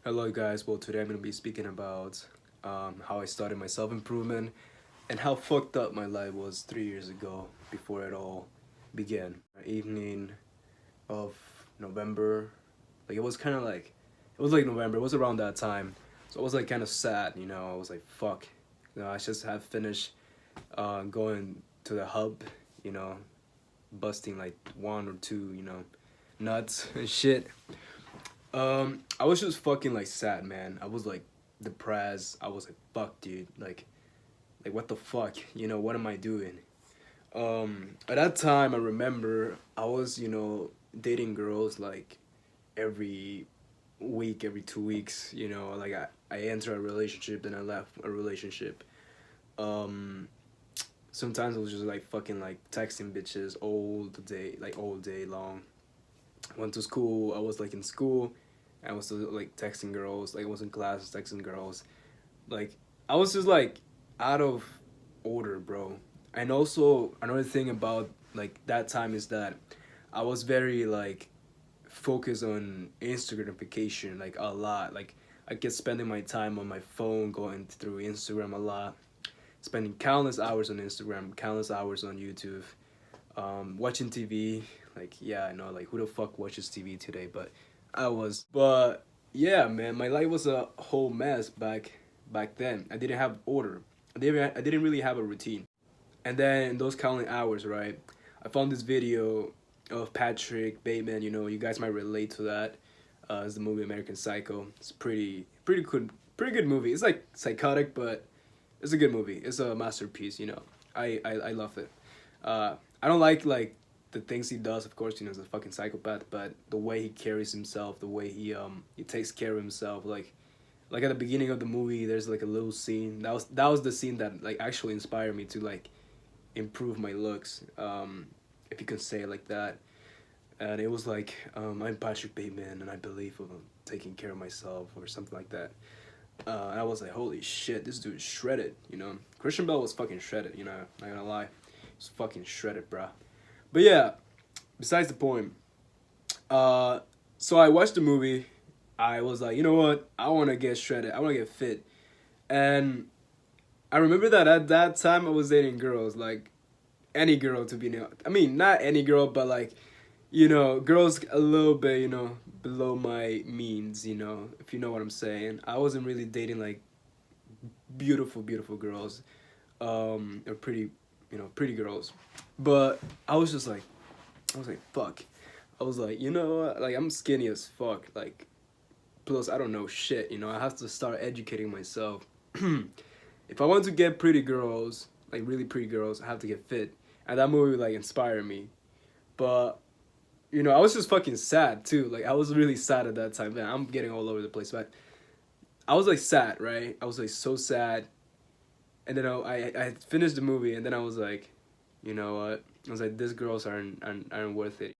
Hello guys, well today I'm going to be speaking about how I started my self-improvement and how fucked up my life was 3 years ago before it all began. Evening of November, like it was like November, it was around that time. So I was like kind of sad, I was like fuck. I just had finished going to the hub, you know, busting like one or two, nuts and shit. I was just fucking like sad, man. I was like depressed. I was like, fuck, dude. Like what the fuck? What am I doing? At that time, I remember I was, dating girls like every week, every 2 weeks. Like I entered a relationship, then I left a relationship. Um, Sometimes I was just like fucking like texting bitches all day long. Went to school. I was like in school. I was still like texting girls. Like I was in class texting girls. Like I was just like out of order, bro. And also another thing about like that time is that I was very like focused on Instagram notification like a lot. Like I kept spending my time on my phone going through Instagram a lot, spending countless hours on Instagram, countless hours on YouTube, watching TV. Like yeah, I know like who the fuck watches TV today, but I was. But yeah, man, my life was a whole mess back then. I didn't have order. I didn't really have a routine. And then in those counting hours, right, I found this video of Patrick Bateman. You guys might relate to that. It's the movie American Psycho. It's pretty good movie. It's like psychotic, but it's a good movie. It's a masterpiece. I love it. I don't like the things he does. Of course, he's a fucking psychopath. But the way he carries himself, the way he takes care of himself, like at the beginning of the movie, there's like a little scene. That was the scene that like actually inspired me to like improve my looks, if you can say it like that. And it was like, I'm Patrick Bateman, and I believe of taking care of myself or something like that. And I was like, holy shit, this dude is shredded. Christian Bale was fucking shredded. Not gonna lie, he's fucking shredded, bruh. But yeah, besides the point. Uh, so I watched the movie. I was like, you know what? I want to get shredded. I want to get fit. And I remember that at that time I was dating girls, like any girl to be. I mean, not any girl, but like, girls a little bit, below my means. If you know what I'm saying. I wasn't really dating like beautiful, beautiful girls, or pretty, pretty girls. But I was like, fuck. I was like, you know what? Like, I'm skinny as fuck. Like, plus, I don't know shit. I have to start educating myself. If I want to get pretty girls, like really pretty girls, I have to get fit. And that movie like inspired me. But I was just fucking sad too. Like I was really sad at that time. Man, I'm getting all over the place, but I was like sad, right? I was like so sad. And then I finished the movie, and then I was like, you know what? I was like, these girls aren't worth it.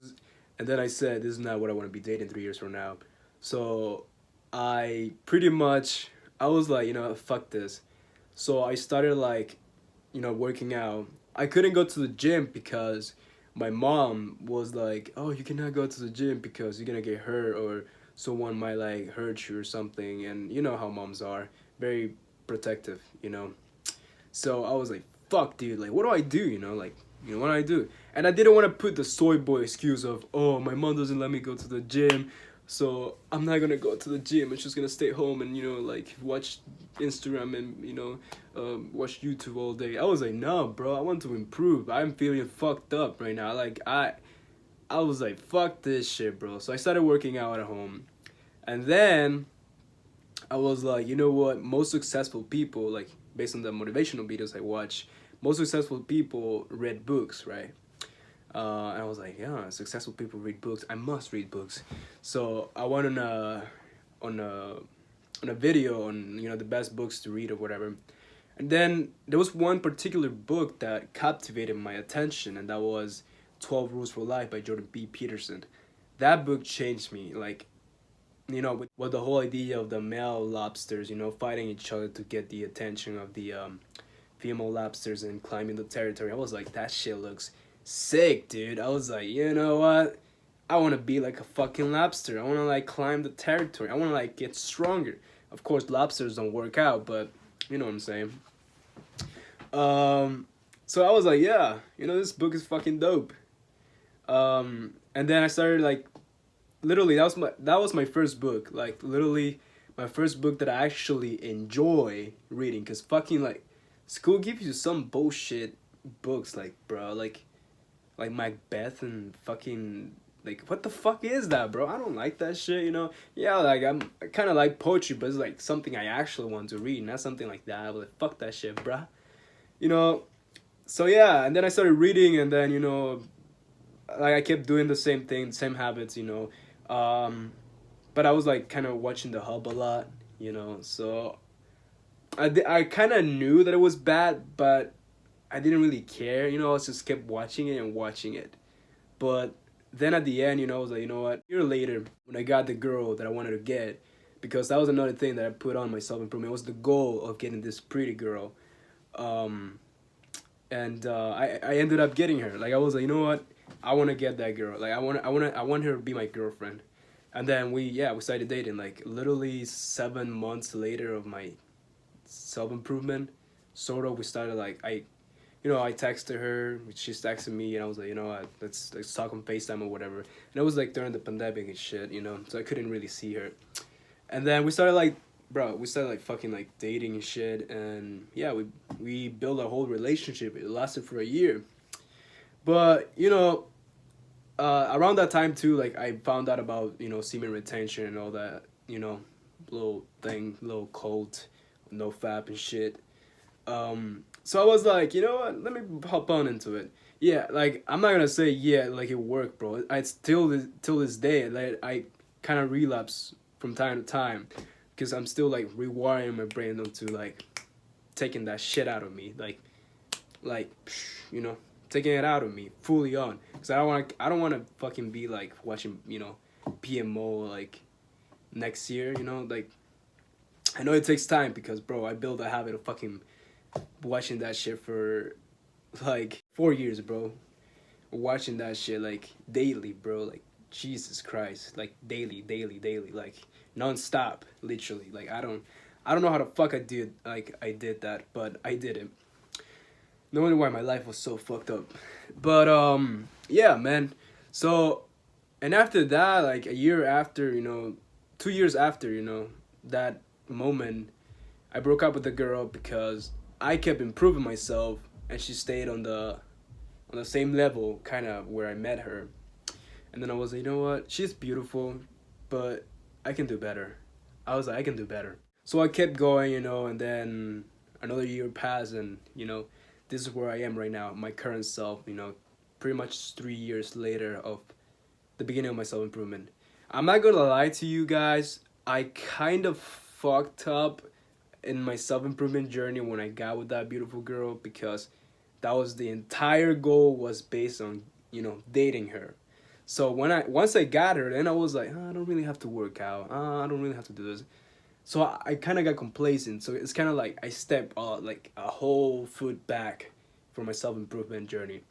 And then I said, this is not what I want to be dating 3 years from now. So I pretty much I was like, fuck this. So I started like, working out. I couldn't go to the gym because my mom was like, "Oh, you cannot go to the gym because you're gonna get hurt or someone might like hurt you or something." And you know how moms are, very protective. So I was like, "Fuck, dude! Like, what do I do? What do I do?" And I didn't want to put the soy boy excuse of, "Oh, my mom doesn't let me go to the gym." So I'm not gonna go to the gym. I'm just gonna stay home and like watch Instagram and watch YouTube all day. I was like, no, bro. I want to improve. I'm feeling fucked up right now. Like I was like, fuck this shit, bro. So I started working out at home, and then I was like, you know what? Most successful people, like based on the motivational videos I watch, most successful people read books, right? And I was like, yeah, successful people read books. I must read books. So I went on a on a video on the best books to read or whatever. And then there was one particular book that captivated my attention, and that was 12 Rules for Life by Jordan B. Peterson. That book changed me. Like, with the whole idea of the male lobsters, fighting each other to get the attention of the female lobsters and climbing the territory. I was like, that shit looks sick, dude. I was like, you know what? I want to be like a fucking lobster. I want to like climb the territory. I want to like get stronger. Of course, lobsters don't work out, but you know what I'm saying. Um, so I was like, yeah, you know, this book is fucking dope. And then I started like, literally that was my first book. Like literally, my first book that I actually enjoy reading. Cause fucking like, school gives you some bullshit books like, bro, like Macbeth and fucking like, what the fuck is that, bro? I don't like that shit, you know. Yeah, like I kind of like poetry, but it's like something I actually want to read, not something like that. But like, fuck that shit, bruh. You know. So yeah, and then I started reading, and then you know, like I kept doing the same thing, same habits, you know. But I was like kind of watching The Hub a lot, you know. So I kind of knew that it was bad, but I didn't really care, you know. I just kept watching it and watching it. But then at the end, you know, I was like, you know what? A year later, when I got the girl that I wanted to get, because that was another thing that I put on my self improvement. It was the goal of getting this pretty girl, um, and I ended up getting her. Like I was like, you know what? I want to get that girl. Like I want her to be my girlfriend. And then we started dating. Like literally 7 months later of my self improvement, sort of we started like I texted her, she's texting me, and I was like, you know what, let's talk on FaceTime or whatever. And it was like during the pandemic and shit, you know, so I couldn't really see her. And then we started like, bro, we started like fucking like dating and shit, and yeah, we built a whole relationship. It lasted for a year, but you know, around that time too, like I found out about semen retention and all that, you know, little thing, little cult, no fap and shit. So I was like, you know what? Let me hop on into it. Yeah, like I'm not gonna say yeah, like it worked, bro. I still till this day, like I kind of relapse from time to time, because I'm still like rewiring my brain onto like taking that shit out of me, like you know, taking it out of me fully on. Cause I don't want to fucking be like watching PMO like next year, you know, like I know it takes time because bro, I built a habit of fucking watching that shit for like 4 years, bro. Watching that shit like daily, bro. Like Jesus Christ, like daily, like non-stop, literally. Like I don't know how the fuck I did that, but I did it. No wonder why my life was so fucked up. But yeah, man. So and after that, like a year after, 2 years after, that moment, I broke up with the girl because I kept improving myself, and she stayed on the same level, kind of where I met her. And then I was like, you know what? She's beautiful, but I can do better. I was like, I can do better. So I kept going, and then another year passed, and this is where I am right now, my current self. Pretty much 3 years later of the beginning of my self improvement. I'm not gonna lie to you guys. I kind of fucked up in my self improvement journey when I got with that beautiful girl, because that was the entire goal, was based on dating her. So once I got her, then I was like, I don't really have to work out. I don't really have to do this. So I kind of got complacent. So it's kind of like I stepped like a whole foot back for my self improvement journey.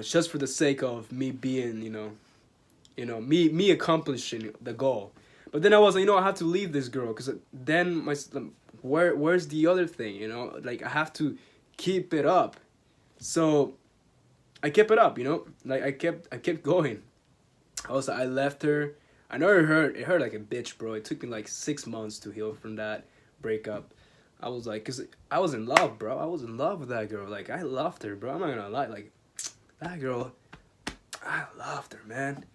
Just for the sake of me being, me accomplishing the goal. But then I was like, I have to leave this girl, because then where's the other thing, like I have to keep it up. So I kept it up, like I kept going. Also, I left her. I know it hurt like a bitch, bro. It took me like 6 months to heal from that breakup. I was like, cause I was in love, bro. I was in love with that girl. Like I loved her, bro. I'm not gonna lie. Like that girl, I loved her, man.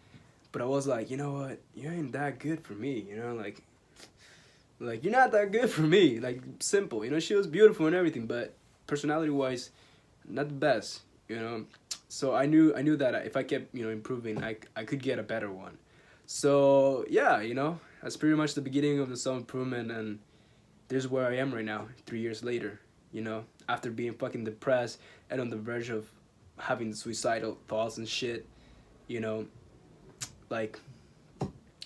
But I was like, you know what? You ain't that good for me, like you're not that good for me. Like simple, she was beautiful and everything, but personality wise, not the best, So I knew that if I kept improving, I could get a better one. So yeah, that's pretty much the beginning of the self improvement, and there's where I am right now, 3 years later. After being fucking depressed and on the verge of having suicidal thoughts and shit, you know, like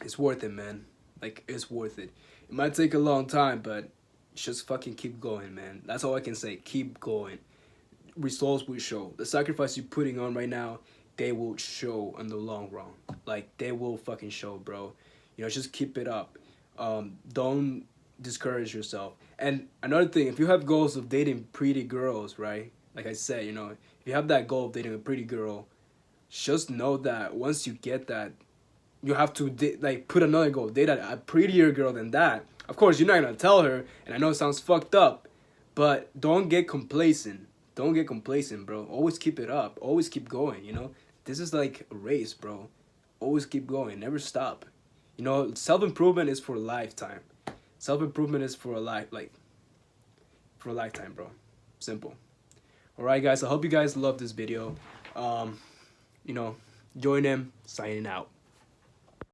it's worth it, man. Like it's worth it. It might take a long time, but just fucking keep going, man. That's all I can say. Keep going. Results will show. The sacrifice you're putting on right now they will show in the long run. Like, they will fucking show, bro. You know, just keep it up. Don't discourage yourself. And another thing, if you have goals of dating pretty girls, right? Like I said, you know, if you have that goal of dating a pretty girl, just know that once you get that, you have to like put another goal, date a prettier girl than that. Of course, you're not gonna tell her, and I know it sounds fucked up, but don't get complacent. Don't get complacent, bro. Always keep it up. Always keep going. You know, this is like a race, bro. Always keep going. Never stop. You know, self improvement is for a lifetime. Self improvement is for a life, like for a lifetime, bro. Simple. All right, guys. I hope you guys love this video. You know, join them. Signing out.